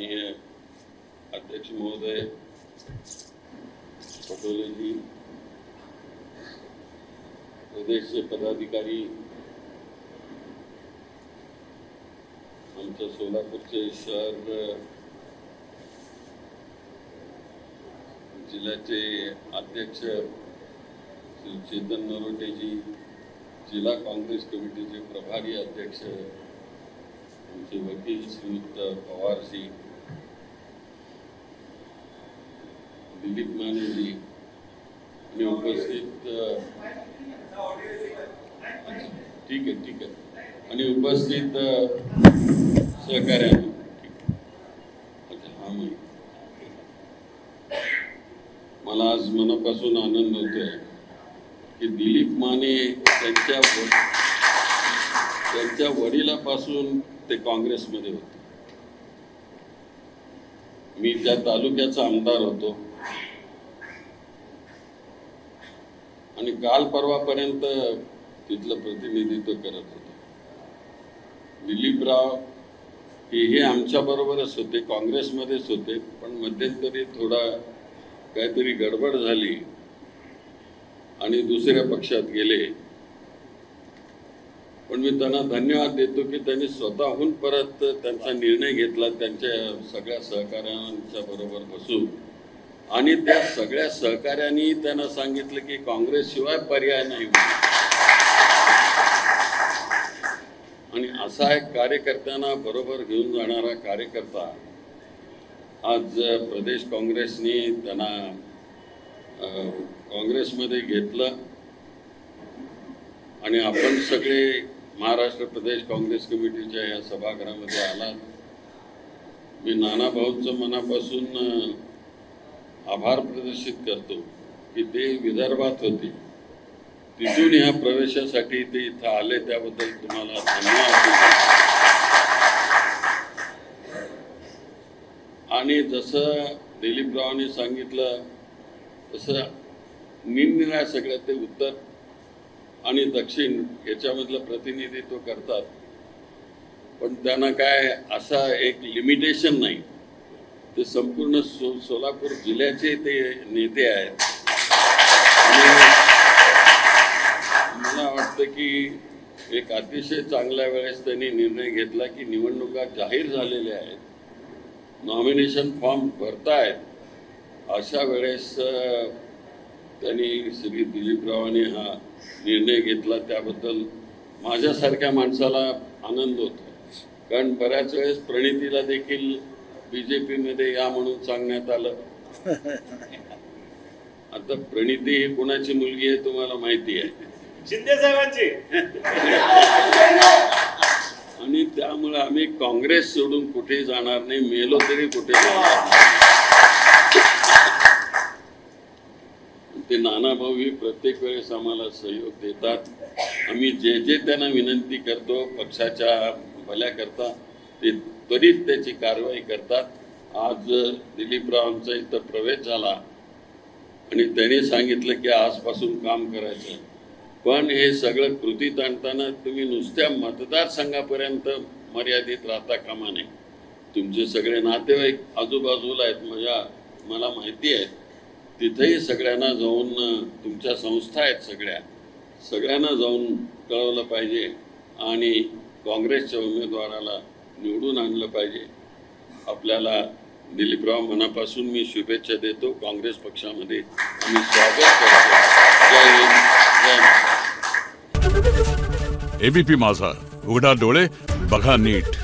माननीय अध्यक्ष महोदय पटोले जी, प्रदेश के पदाधिकारी, आमच्या सोलापूरचे शहर जिल्ह्याचे अध्यक्ष श्री चेतन नरोटे जी, जिल्हा काँग्रेस कमिटीचे प्रभारी अध्यक्ष आमचे वकील श्रीयुत पवार जी, दिलीप माने जी आणि उपस्थित ठीक आहे आणि उपस्थित सहकार्यांनो, मला आज मनापासून आनंद होतोय की दिलीप माने त्यांच्या वडिलापासून ते काँग्रेसमध्ये होते. मी त्या तालुक्याचा आमदार होतो आणि काल परवापर्यंत तिथलं प्रतिनिधित्व करत होतो. दिलीपराव हे आमच्या बरोबरच होते, काँग्रेसमध्येच होते, पण मध्यंतरी थोडा काहीतरी गडबड झाली आणि दुसऱ्या पक्षात गेले. पण मी त्यांना धन्यवाद देतो की त्यांनी स्वतःहून परत त्यांचा निर्णय घेतला, त्यांच्या सगळ्या सहकाऱ्यांच्या बरोबर बसून, आणि त्या सगळ्या सहकाऱ्यांनी त्यांना सांगितलं की काँग्रेसशिवाय पर्याय नाही. आणि असा एक कार्यकर्त्यांना बरोबर घेऊन जाणारा कार्यकर्ता आज प्रदेश काँग्रेसने त्यांना काँग्रेसमध्ये घेतलं आणि आपण सगळे महाराष्ट्र प्रदेश काँग्रेस कमिटीच्या या सभागृहामध्ये आलात. मी नाना भाऊंचं मनापासून आभार प्रदर्शित करतो की ते विदर्भात होते, तिथून ह्या प्रवेशासाठी ते इथं आले, त्याबद्दल तुम्हाला धन्यवाद. आणि जसं दिलीपरावांनी सांगितलं तसं निरनिराळ्या सगळ्या ते उत्तर आणि दक्षिण याच्यामधलं प्रतिनिधित्व करतात, पण त्यांना काय असा एक लिमिटेशन नाही. ते संपूर्ण सोलापूर जिल्ह्याचे ते नेते आहेत. आणि मला वाटतं की एक अतिशय चांगल्या वेळेस त्यांनी निर्णय घेतला की निवडणुका जाहीर झालेल्या आहेत, नॉमिनेशन फॉर्म भरतायत, अशा वेळेस त्यांनी श्री दिलीपरावांनी हा निर्णय घेतला. त्याबद्दल माझ्यासारख्या माणसाला आनंद होतो, कारण बऱ्याच वेळेस प्रणितीला देखील बीजेपी मध्ये या म्हणून सांगण्यात आलं. आता प्रणिती ही कोणाची मुलगी आहे तुम्हाला माहिती आहे, शिंदे साहेबांची. आणि त्यामुळे आम्ही काँग्रेस सोडून कुठेही जाणार नाही, मेलो तरी कुठे जाणार नाही. ते नाना भाऊ ही प्रत्येक वेळेस आम्हाला सहयोग देतात. आम्ही जे जे त्यांना विनंती करतो पक्षाच्या भल्याकरता ते त्वरित त्याची कारवाई करतात. आज दिलीपरावांचा इथं प्रवेश झाला आणि त्यांनी सांगितलं की आजपासून काम करायचं, पण हे सगळं कृतीत आणताना तुम्ही नुसत्या मतदारसंघापर्यंत मर्यादित राहता कामा नये. तुमचे सगळे नातेवाईक आजूबाजूला आहेत, मला माहिती आहे, तिथेही सगळ्यांना जाऊन, तुमच्या संस्था आहेत सगळ्यांना जाऊन कळवलं पाहिजे आणि काँग्रेसच्या उमेदवाराला निवडून आणलं पाहिजे. आपल्याला दिलीपराव मनापासून मी शुभेच्छा देतो. काँग्रेस पक्षामध्ये आम्ही स्वागत करतो. जय हिंद, जय महाराष्ट्र. एबीपी माझा, उघडा डोळे बघा नीट.